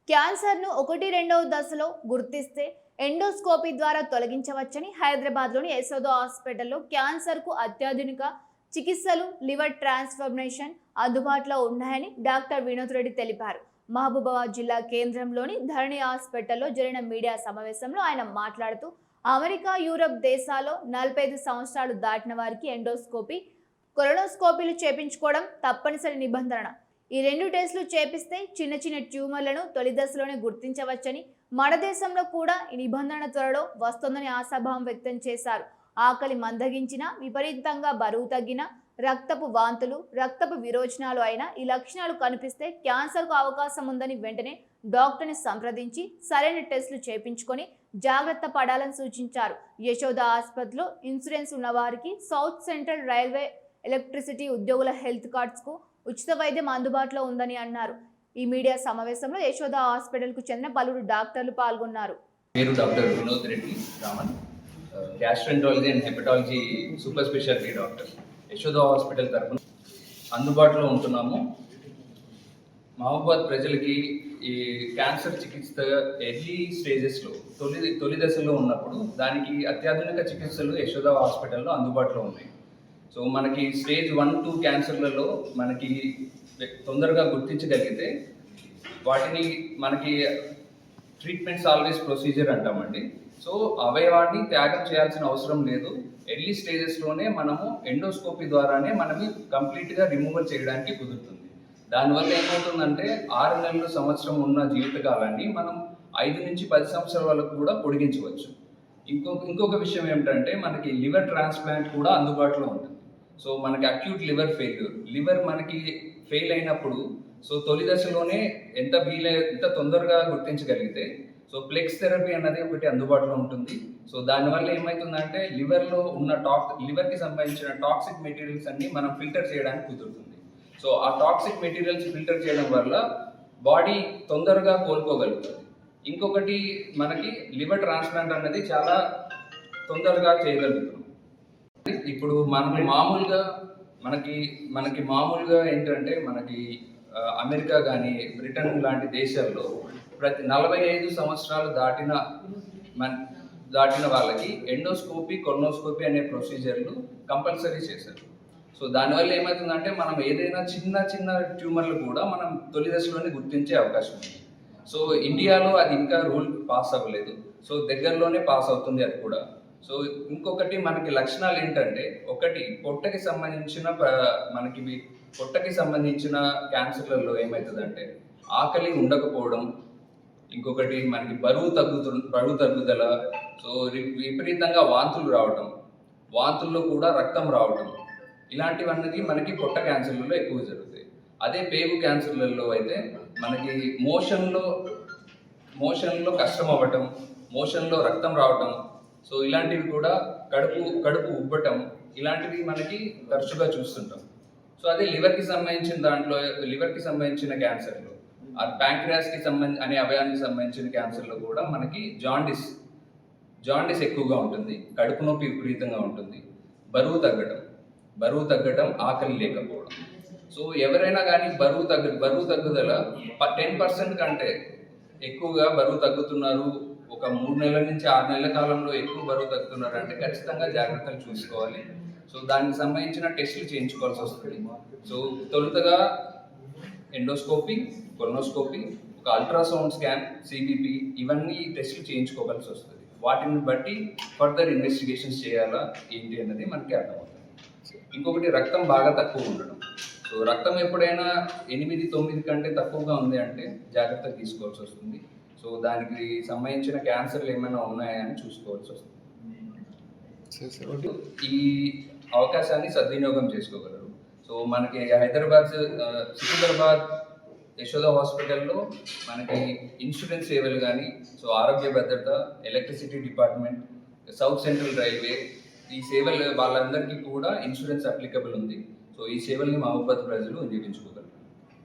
క్యాన్సర్ను 1-2వ దశలో గుర్తిస్తే ఎండోస్కోపీ ద్వారా తొలగించవచ్చని హైదరాబాద్లోని యశోద హాస్పిటల్లో క్యాన్సర్కు అత్యాధునిక చికిత్సలు లివర్ ట్రాన్స్ఫర్మేషన్ అందుబాటులో ఉన్నాయని డాక్టర్ వినోద్ రెడ్డి తెలిపారు. మహబూబాబాద్ జిల్లా కేంద్రంలోని ధరణి హాస్పిటల్లో జరిగిన మీడియా సమావేశంలో ఆయన మాట్లాడుతూ అమెరికా, యూరప్ దేశాల్లో 45 సంవత్సరాలు దాటిన వారికి ఎండోస్కోపీ, కొలనోస్కోపీలు చేపించుకోవడం తప్పనిసరి నిబంధన. ఈ 2 టెస్టులు చేపిస్తే చిన్న ట్యూమర్లను తొలి దశలోనే గుర్తించవచ్చని, మన దేశంలో కూడా ఈ నిబంధన త్వరలో వస్తుందని ఆశాభావం వ్యక్తం చేశారు. ఆకలి మందగించిన, విపరీతంగా బరువు తగ్గిన, రక్తపు వాంతులు, రక్తపు విరోచనాలు అయినా ఈ లక్షణాలు కనిపిస్తే క్యాన్సర్కు అవకాశం ఉందని వెంటనే డాక్టర్ని సంప్రదించి సరైన టెస్టులు చేయించుకొని జాగ్రత్త పడాలని సూచించారు. యశోద ఆసుపత్రిలో ఇన్సూరెన్స్ ఉన్న వారికి సౌత్ సెంట్రల్ రైల్వే ఎలక్ట్రిసిటీ ఉద్యోగుల హెల్త్ కార్డ్స్కు ఉచిత వైద్యం అందుబాటులో ఉందని అన్నారు. ఈ మీడియా సమావేశంలో యశోద హాస్పిటల్కు చెందిన పలువురు డాక్టర్లు పాల్గొన్నారు. పేరు doctor Vinod Reddy Raman, gastroenterology and hepatology super speciality doctor. Yashoda hospital తరఫున అందుబాటులో ఉంటున్నాము. మహబూబాద్ ప్రజలకి ఈ క్యాన్సర్ చికిత్స ఎర్లీ స్టేజెస్లో తొలి దశలో ఉన్నప్పుడు దానికి అత్యాధునిక చికిత్సలు యశోద హాస్పిటల్లో అందుబాటులో ఉన్నాయి. సో మనకి స్టేజ్ 1-2 క్యాన్సర్లలో మనకి తొందరగా గుర్తించగలిగితే వాటిని మనకి ట్రీట్మెంట్స్ ఆల్వేస్ ప్రొసీజర్ అంటామండి. సో అవయవాన్ని త్యాగం చేయాల్సిన అవసరం లేదు. ఎర్లీ స్టేజెస్లోనే మనము ఎండోస్కోపీ ద్వారానే మనని కంప్లీట్గా రిమూవల్ చేయడానికి కుదురుతుంది. దానివల్ల ఏమవుతుందంటే 6 నెలలు, సంవత్సరం ఉన్న జీవితకాలాన్ని మనం 5 నుంచి 10 సంవత్సరాల వరకు కూడా పొడిగించవచ్చు. ఇంకొక విషయం ఏమిటంటే మనకి లివర్ ట్రాన్స్ప్లాంట్ కూడా అందుబాటులో ఉంటుంది. సో మనకి అక్యూట్ లివర్ ఫెయిల్యూర్, లివర్ మనకి ఫెయిల్ అయినప్పుడు సో తొలి దశలోనే ఎంత తొందరగా గుర్తించగలిగితే సో ప్లెక్స్ థెరపీ అన్నది ఒకటి అందుబాటులో ఉంటుంది. సో దానివల్ల ఏమవుతుందంటే లివర్కి సంబంధించిన టాక్సిక్ మెటీరియల్స్ అన్ని మనం ఫిల్టర్ చేయడానికి కుదురుతుంది. సో ఆ టాక్సిక్ మెటీరియల్స్ ఫిల్టర్ చేయడం వల్ల బాడీ తొందరగా కోలుకోగలుగుతుంది. ఇంకొకటి మనకి లివర్ ట్రాన్స్ప్లాంట్ అన్నది చాలా తొందరగా చేయగలుగుతున్నాం. ఇప్పుడు మనకి మామూలుగా ఏంటంటే మనకి అమెరికా కానీ బ్రిటన్ లాంటి దేశాల్లో ప్రతి 45 సంవత్సరాలు దాటిన వాళ్ళకి ఎండోస్కోపీ, కొలనోస్కోపీ అనే ప్రొసీజర్లు కంపల్సరీ చేశారు. సో దానివల్ల ఏమవుతుందంటే మనం ఏదైనా చిన్న ట్యూమర్లు కూడా మనం తొలి దశలోనే గుర్తించే అవకాశం ఉంది. సో ఇండియాలో అది ఇంకా రూల్ పాస్ అవ్వలేదు. సో దగ్గరలోనే పాస్ అవుతుంది అది కూడా. సో ఇంకొకటి మనకి లక్షణాలు ఏంటంటే, ఒకటి పొట్టకి సంబంధించిన క్యాన్సర్లలో ఏమవుతుందంటే ఆకలి ఉండకపోవడం, ఇంకొకటి మనకి బరువు తగ్గుదల, సో విపరీతంగా వాంతులు రావటం, వాంతుల్లో కూడా రక్తం రావటం, ఇలాంటివన్నీ మనకి పొట్ట క్యాన్సర్లలో ఎక్కువ జరుగుతాయి. అదే పేగు క్యాన్సర్లలో అయితే మనకి మోషన్లో కష్టం అవ్వటం, మోషన్లో రక్తం రావటం, సో ఇలాంటివి కూడా కడుపు ఉబ్బటం, ఇలాంటివి మనకి తరచుగా చూస్తుంటాం. సో అదే లివర్కి సంబంధించిన క్యాన్సర్లో, ఆ ప్యాంక్రియాస్కి అనే అవయానికి సంబంధించిన క్యాన్సర్లో కూడా మనకి జాండిస్ ఎక్కువగా ఉంటుంది, కడుపు నొప్పి విపరీతంగా ఉంటుంది, బరువు తగ్గడం, ఆకలి లేకపోవడం. సో ఎవరైనా కానీ బరువు తగ్గుదల 10% కంటే ఎక్కువగా బరువు తగ్గుతున్నారు, ఒక 3 నెలల నుంచి 6 నెలల కాలంలో ఎక్కువ బరువు తగ్గుతున్నారు అంటే ఖచ్చితంగా జాగ్రత్తలు చూసుకోవాలి. సో దానికి సంబంధించిన టెస్టులు చేయించుకోవాల్సి వస్తుంది. సో తొలుతగా ఎండోస్కోపీ, కొలనోస్కోపీ, ఒక అల్ట్రాసౌండ్ స్కాన్, సిబిపి, ఇవన్నీ టెస్టులు చేయించుకోవాల్సి వస్తుంది. వాటిని బట్టి ఫర్దర్ ఇన్వెస్టిగేషన్స్ చేయాలా ఏంటి అన్నది మనకి అర్థమవుతుంది. ఇంకొకటి రక్తం బాగా తక్కువ ఉండడం. సో రక్తం ఎప్పుడైనా 8-9 కంటే తక్కువగా ఉంది అంటే జాగ్రత్త తీసుకోవాల్సి వస్తుంది. సో దానికి సంబంధించిన క్యాన్సర్లు ఏమైనా ఉన్నాయా అని చూసుకోవాల్సి వస్తుంది. ఈ అవకాశాన్ని సద్వినియోగం చేసుకోగలరు. సో మనకి సికింద్రాబాద్ యశోద హాస్పిటల్లో మనకి ఇన్సూరెన్స్ సేవలు కానీ, సో ఆరోగ్య భద్రత, electricity department, south central railway, ఈ సేవలు వాళ్ళందరికీ కూడా ఇన్సూరెన్స్ అప్లికబుల్ ఉంది. సో ఈ సేవల్ని మహబూబాద్ ప్రజలు వినియోగించుకోగలరు.